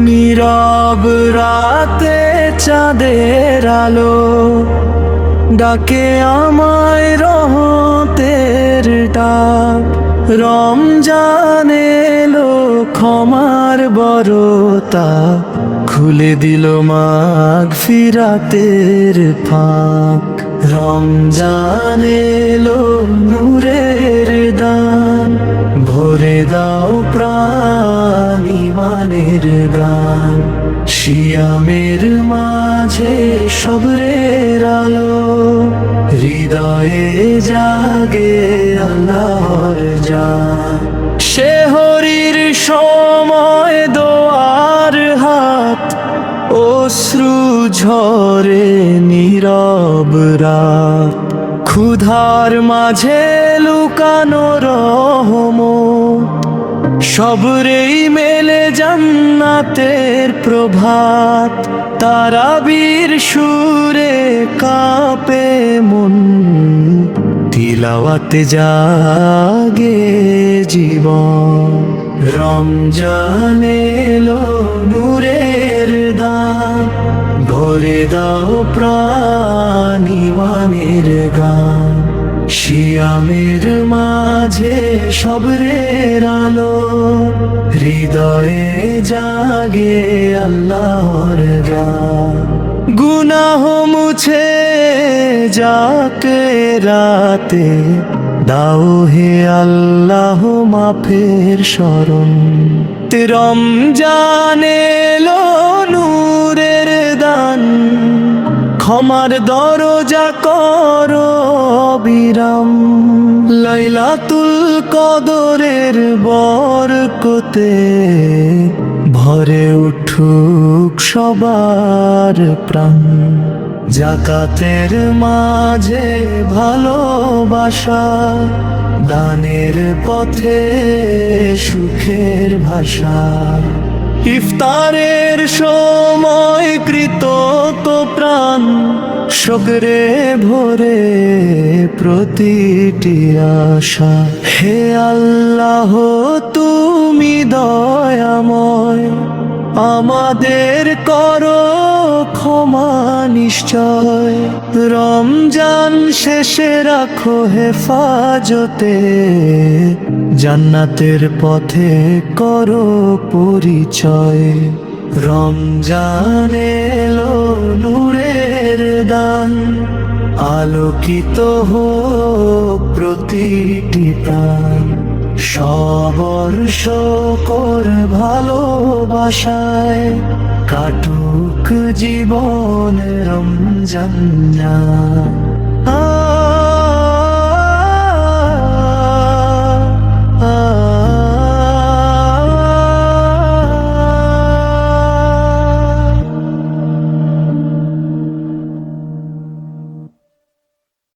নীরব রাতে চাঁদের আলো ডাকে আমায় রহমতের ডাক। রমজান এলো ক্ষমার বরতা, খুলে দিল মাগফিরাতের ফাঁক। রমজান এলো নূরের দান, ভরে দাও প্রাণ ইমানের গান। শিয়ামের মাঝে সবরের আলো, হৃদয়ে জাগে আল্লাহর জান। সেহরির সময় দোয়ার হাত, অশ্রু ঝরে নীরব রাত। ক্ষুধার মাঝে লুকানো রহমত, সবরেই মেলে জান্নাতের প্রভাত। তারাবীর সুরে কাঁপে মন, তিলাওয়াতে জাগে জীবন। রমজান এলো নূরের দান, ভরে দাও প্রাণ ইমানের গান। শিয়ামের মাঝে সবরের আলো, হৃদয়ে জাগে আল্লাহর গান। গুনাহ মুছে যাকে রাতে, দাও হে আল্লাহ মাফের শরণ। রমজান এলো নূরের দান, ক্ষমার দরজা করো বিরাম। লাইলাতুল কদরের বরকতে ভরে উঠুক সবার প্রাণ। যাকাতের মাঝে ভালোবাসা, দানের পথে সুখের ভাষা। ইফতারের সময় কৃতজ্ঞ প্রাণ, শুকরে ভরে প্রতিটি আশা। হে আল্লাহ তুমি দয়াময়, আমাদের করো ক্ষমা নিশ্চয়। রমজান শেষে রাখো হেফাজতে, জান্নাতের পথে করো পরিচয়। রমজান এলো নূরের দান, আলোকিত হোক প্রতিটি প্রাণ। সবর শকর ভালোবাসায় কাটুক জীবন রমজান।